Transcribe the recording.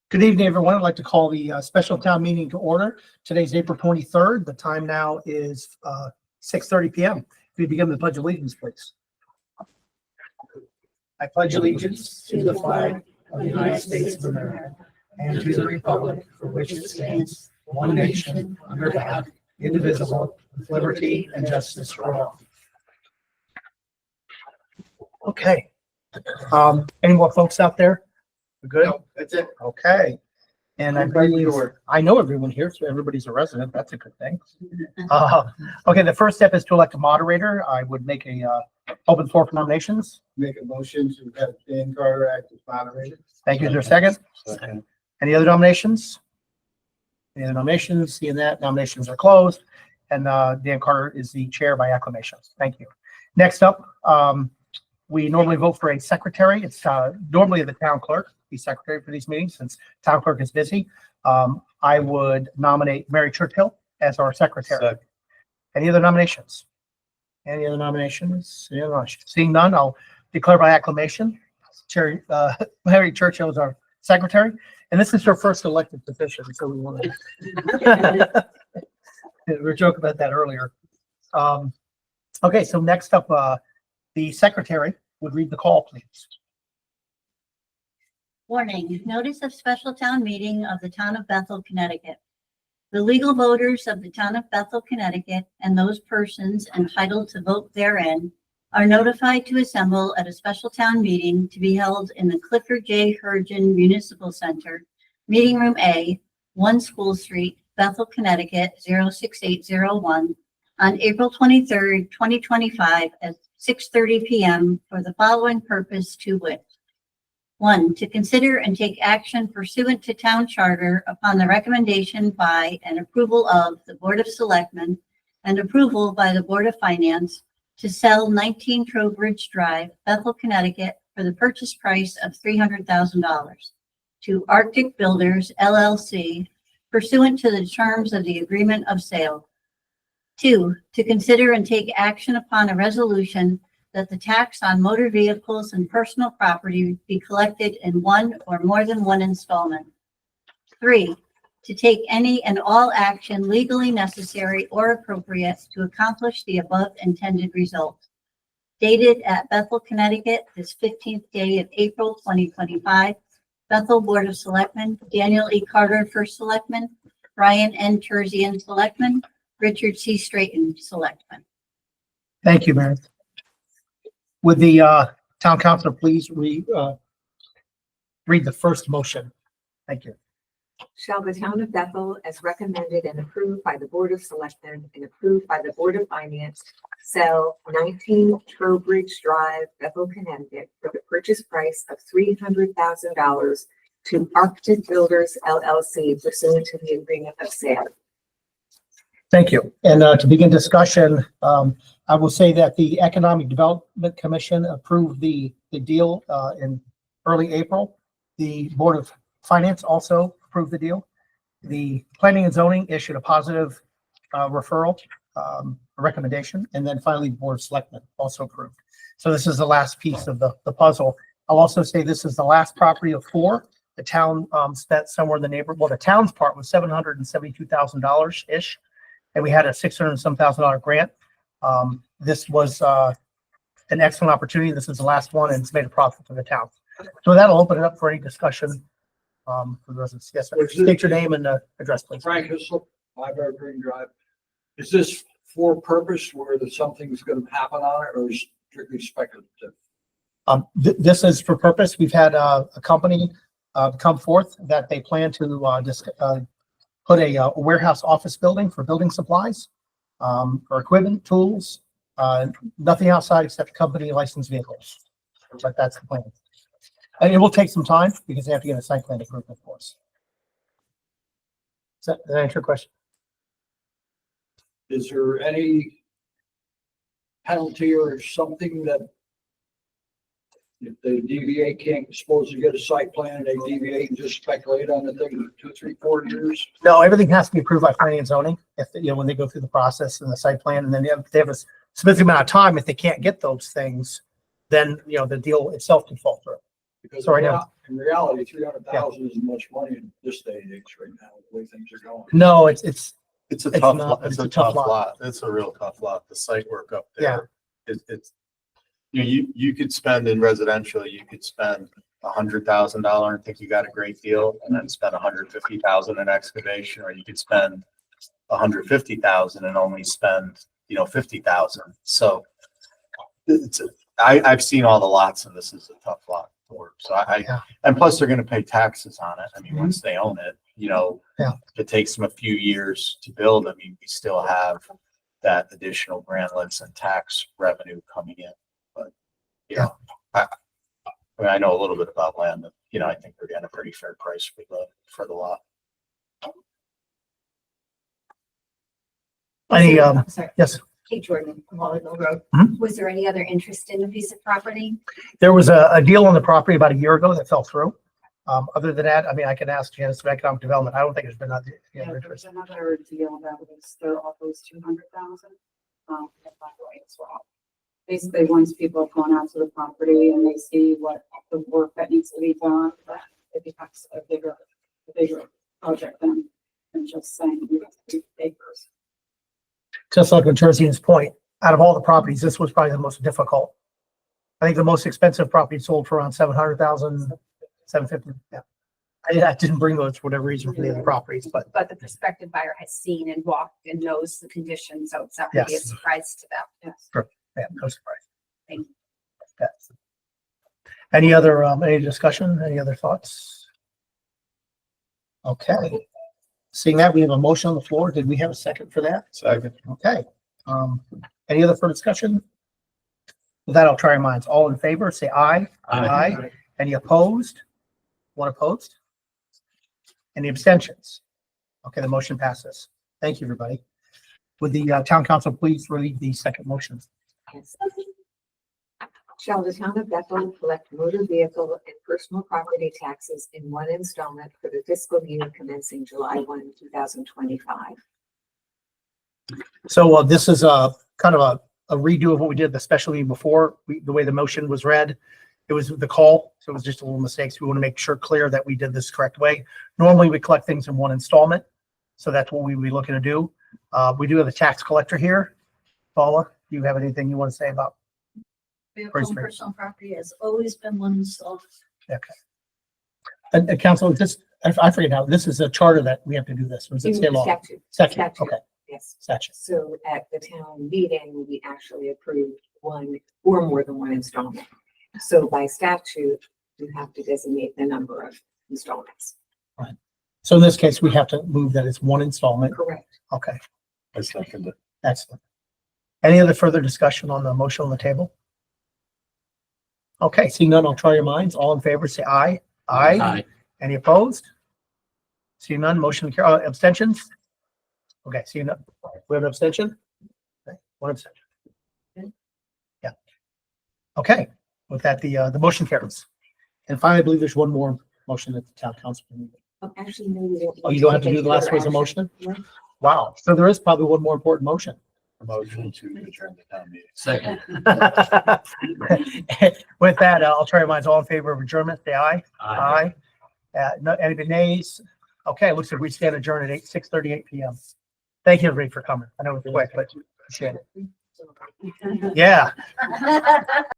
Good evening, everyone. I'd like to call the special town meeting to order. Today's April 23rd. The time now is 6:30 p.m. If we begin with the Pledge of Allegiance, please. I pledge allegiance to the flag of the United States of America and to the republic for which it stands, one nation, under God, indivisible, with liberty and justice for all. Okay. Any more folks out there? We're good? No, that's it. Okay. And I know everyone here, so everybody's a resident. That's a good thing. Okay, the first step is to elect a moderator. I would make a open floor for nominations. Make a motion to have Dan Carter act as moderator. Thank you. Is there a second? Second. Any other nominations? Any other nominations? Seeing that, nominations are closed. And Dan Carter is the chair by acclamation. Thank you. Next up, we normally vote for a secretary. It's normally the town clerk be secretary for these meetings since town clerk is busy. I would nominate Mary Churchill as our secretary. Second. Any other nominations? Any other nominations? Seeing none, I'll declare by acclamation. Mary Churchill is our secretary, and this is her first elected position, so we want to we were joking about that earlier. Okay, so next up, the secretary would read the call, please. Warning, notice of special town meeting of the town of Bethel, Connecticut. The legal voters of the town of Bethel, Connecticut, and those persons entitled to vote therein are notified to assemble at a special town meeting to be held in the Clifford J. Hurgen Municipal Center, Meeting Room A, 1 School Street, Bethel, Connecticut, 06801, on April 23rd, 2025 at 6:30 p.m. for the following purpose to wit. 1, to consider and take action pursuant to town charter upon the recommendation by and approval of the Board of Selectmen and approval by the Board of Finance to sell 19 Trowbridge Drive, Bethel, Connecticut for the purchase price of $300,000 to Arctic Builders, LLC, pursuant to the terms of the agreement of sale. 2, to consider and take action upon a resolution that the tax on motor vehicles and personal property be collected in one or more than one installment. 3, to take any and all action legally necessary or appropriate to accomplish the above intended result. Dated at Bethel, Connecticut, this 15th day of April, 2025, Bethel Board of Selectmen, Daniel E. Carter, First Selectman, Brian N. Terzian, Selectman, Richard C. Straighten, Selectman. Thank you, Mary. Would the town councilor please read the first motion? Thank you. Shall the town of Bethel, as recommended and approved by the Board of Selectmen and approved by the Board of Finance, sell 19 Trowbridge Drive, Bethel, Connecticut for the purchase price of $300,000 to Arctic Builders, LLC, pursuant to the agreement of sale? Thank you. And to begin discussion, I will say that the Economic Development Commission approved the deal in early April. The Board of Finance also approved the deal. The Planning and Zoning issued a positive referral, recommendation, and then finally the Board of Selectmen also approved. So this is the last piece of the puzzle. I'll also say this is the last property of 4. The town spent somewhere in the neighborhood. Well, the town's part was $772,000-ish. And we had a $600 and some thousand grant. This was an excellent opportunity. This is the last one, and it's made a profit for the town. So that'll open it up for any discussion for the residents. Yes, sir. State your name and address, please. Frank Hislop, 5 Evergreen Drive. Is this for purpose where something's going to happen on it, or is strictly speculative? This is for purpose. We've had a company come forth that they plan to put a warehouse office building for building supplies, or equipment, tools, nothing outside except company licensed vehicles. But that's the plan. And it will take some time because they have to get a site plan approved, of course. Does that answer your question? Is there any penalty or something that if they deviate, can't suppose to get a site plan and they deviate and just speculate on the thing for 2, 3, 4 years? No, everything has to be approved by planning and zoning. If when they go through the process and the site plan, and then they have a specific amount of time. If they can't get those things, then the deal itself can fall through. Because So right now, in reality, 300,000 isn't much money in this day and age right now, the way things are going. No, it's, It's It's a tough, not, it's it's a a tough tough lot. lot. It's a real tough lot. The site work up there. It's, you could spend in residential, you could spend $100,000 and think you got a great deal and then spend 150,000 in excavation, or you could spend 150,000 and only spend, 50,000. So I've seen all the lots and this is a tough lot to work. So Yeah. and plus they're going to pay taxes on it. I mean, Mhm. once they own it, Yeah. if it takes them a few years to build, I mean, we still have that additional grandlets and tax revenue coming in. But, I know a little bit about land, and, I think they're getting a pretty fair price for the lot. Any, I'm sorry, yes, Kate Jordan, Wallerville Road. Mhm. Was there any other interest in the piece of property? there was a deal on the property about a year ago that fell through. Other than that, I mean, I can ask Janice of Economic Development. I don't think there's been any Yeah, other there was interest. another deal that was, their offer was 200,000. That's not right as well. Basically, once people have gone out to the property and they see what the work that needs to be done, that it becomes a bigger project than just saying you have 3 acres. Just like on Terzian's point, out of all the properties, this was probably the most difficult. I think the most expensive property sold for around 700,000, 750. Yeah. I didn't bring those for whatever reason for the other properties, but But the prospective buyer has seen and walked and knows the conditions, so it's not really a Yes. surprise to them. Yes. yeah, no surprise. Thank you. Yes. Any discussion? Any other thoughts? Okay. Seeing that, we have a motion on the floor. Did we have a second for that? Second. Okay. Any other further discussion? With that, I'll try your minds. All in favor, say aye. Aye. Any opposed? One opposed? Any abstentions? Okay, the motion passes. Thank you, everybody. Would the town council please read the second motion? Yes. Shall the town of Bethel collect motor vehicle and personal property taxes in one installment for the fiscal year commencing July 1, 2025? So this is a kind of a redo of what we did the special meeting before. The way the motion was read, it was the call. So it was just a little mistakes. We want to make sure clear that we did this correct way. Normally we collect things in one installment. So that's what we would be looking to do. We do have a tax collector here. Paula, do you have anything you want to say about? Vehicle and personal property has always been one installed. Okay. And council, I forget now, this is a charter that we have to do this. Or is it state law? Statute. Statute, okay, Yes. statute. So at the town meeting, we actually approved one or more than one installment. So by statute, you have to designate the number of installments. So in this case, we have to move that it's one installment. Correct. Okay, I second it. excellent. Any other further discussion on the motion on the table? Okay, seeing none, I'll try your minds. All in favor, say aye. Aye. Any opposed? Seeing none, motion carry, abstentions? Okay, seeing none. We have an abstention? Okay, one abstention. Yeah. Okay, with that, the motion carries. And finally, I believe there's one more motion that the town council can move. Oh, actually, no, we don't. Oh, you don't have to do the last one as a motion? No. Wow, so there is probably one more important motion. Motion to adjourn the town meeting. Second. With that, I'll try your minds. All in favor of adjournment, say aye. Aye. No, any nays? Okay, looks like we stand adjourned at 6:38 PM. Thank you, everybody, for coming. I know it's quick, but appreciate it. Yeah.